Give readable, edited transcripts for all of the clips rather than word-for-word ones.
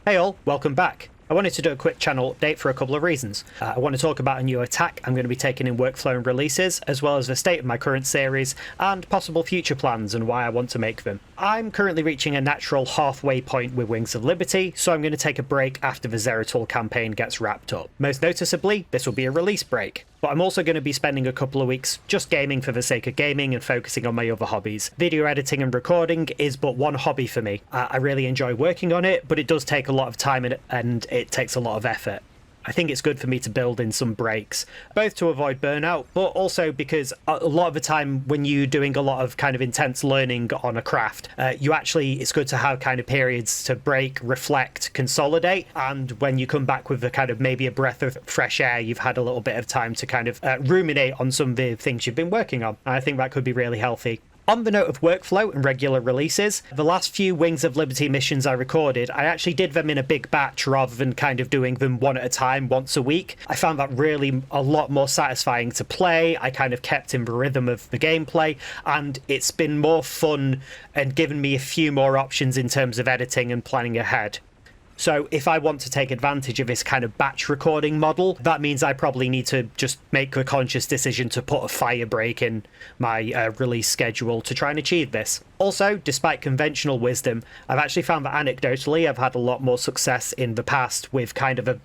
Hey all, welcome back. I wanted to do a quick channel update for a couple of reasons. I want to talk about a new attack I'm going to be taking in workflow and releases, as well as the state of my current series, and possible future plans and why I want to make them. I'm currently reaching a natural halfway point with Wings of Liberty, so I'm going to take a break after the Zeratul campaign gets wrapped up. Most noticeably, this will be a release break. But I'm also going to be spending a couple of weeks just gaming for the sake of gaming and focusing on my other hobbies. Video editing and recording is but one hobby for me. I really enjoy working on it, but it does take a lot of time and it takes a lot of effort. I think it's good for me to build in some breaks, both to avoid burnout, but also because a lot of the time when you're doing a lot of kind of intense learning on a craft, it's good to have kind of periods to break, reflect, consolidate, and when you come back with a kind of maybe a breath of fresh air, you've had a little bit of time to kind of ruminate on some of the things you've been working on. And I think that could be really healthy. On the note of workflow and regular releases, the last few Wings of Liberty missions I recorded, I actually did them in a big batch rather than kind of doing them one at a time once a week. I found that really a lot more satisfying to play. I kind of kept in the rhythm of the gameplay, and it's been more fun and given me a few more options in terms of editing and planning ahead. So if I want to take advantage of this kind of batch recording model, that means I probably need to just make a conscious decision to put a fire break in my release schedule to try and achieve this. Also, despite conventional wisdom, I've actually found that anecdotally I've had a lot more success in the past with kind of a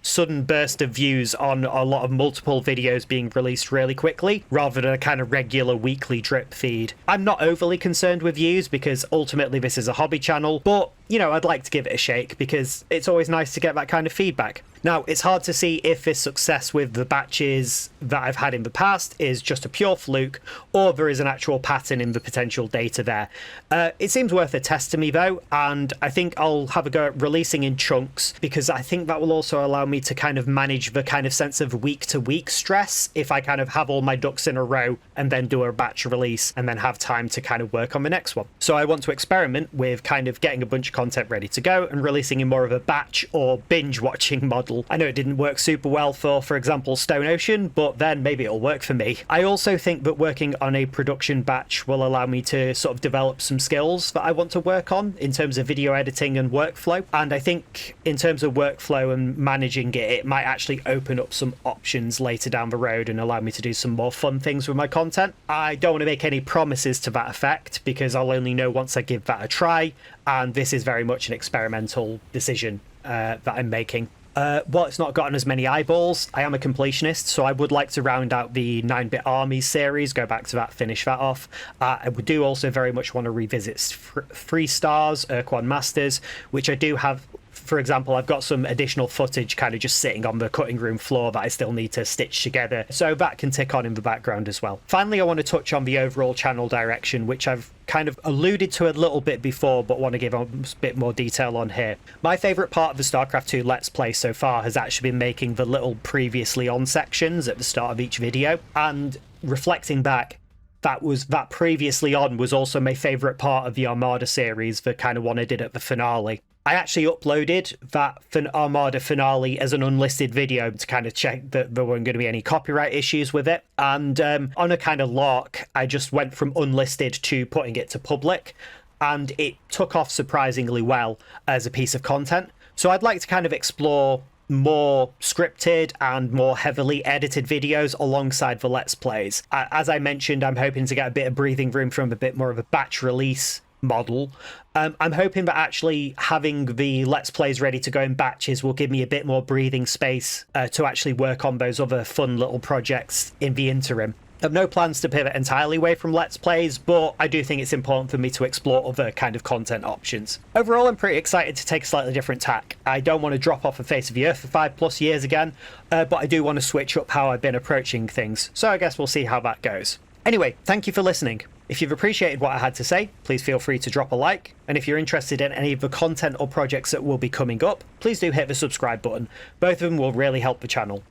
sudden burst of views on a lot of multiple videos being released really quickly, rather than a kind of regular weekly drip feed. I'm not overly concerned with views because ultimately this is a hobby channel, but you know, I'd like to give it a shake because it's always nice to get that kind of feedback. Now, it's hard to see if this success with the batches that I've had in the past is just a pure fluke, or there is an actual pattern in the potential data there. It seems worth a test to me though, and I think I'll have a go at releasing in chunks, because I think that will also allow me to kind of manage the kind of sense of week-to-week stress if I kind of have all my ducks in a row and then do a batch release and then have time to kind of work on the next one. So I want to experiment with kind of getting a bunch of content ready to go and releasing in more of a batch or binge watching model. I know it didn't work super well for example, Stone Ocean, but then maybe it'll work for me. I also think that working on a production batch will allow me to sort of develop some skills that I want to work on in terms of video editing and workflow. And I think in terms of workflow and managing it, it might actually open up some options later down the road and allow me to do some more fun things with my content. I don't want to make any promises to that effect because I'll only know once I give that a try, and this is very much an experimental decision that I'm making. While it's not gotten as many eyeballs, I am a completionist, so I would like to round out the 9-Bit Armies series, go back to that, finish that off. I do also very much want to revisit Free Stars, Urquan Masters, which I do have. For example, I've got some additional footage kind of just sitting on the cutting room floor that I still need to stitch together, so that can tick on in the background as well. Finally, I want to touch on the overall channel direction, which I've kind of alluded to a little bit before, but want to give a bit more detail on here. My favourite part of the StarCraft 2 Let's Play so far has actually been making the little previously on sections at the start of each video, and reflecting back, that previously on was also my favourite part of the Armada series, the kind of one I did at the finale. I actually uploaded that Armada finale as an unlisted video to kind of check that there weren't going to be any copyright issues with it. And on a kind of lark, I just went from unlisted to putting it to public, and it took off surprisingly well as a piece of content. So I'd like to kind of explore more scripted and more heavily edited videos alongside the Let's Plays. As I mentioned, I'm hoping to get a bit of breathing room from a bit more of a batch release model. I'm hoping that actually having the Let's Plays ready to go in batches will give me a bit more breathing space to actually work on those other fun little projects in the interim. I have no plans to pivot entirely away from Let's Plays, but I do think it's important for me to explore other kind of content options. Overall, I'm pretty excited to take a slightly different tack. I don't want to drop off the face of the earth for 5+ years again, but I do want to switch up how I've been approaching things, so I guess we'll see how that goes. Anyway, thank you for listening. If you've appreciated what I had to say, please feel free to drop a like, and if you're interested in any of the content or projects that will be coming up, please do hit the subscribe button. Both of them will really help the channel.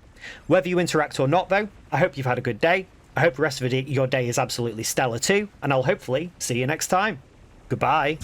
Whether you interact or not though, I hope you've had a good day. I hope the rest of your day is absolutely stellar too, and I'll hopefully see you next time. Goodbye.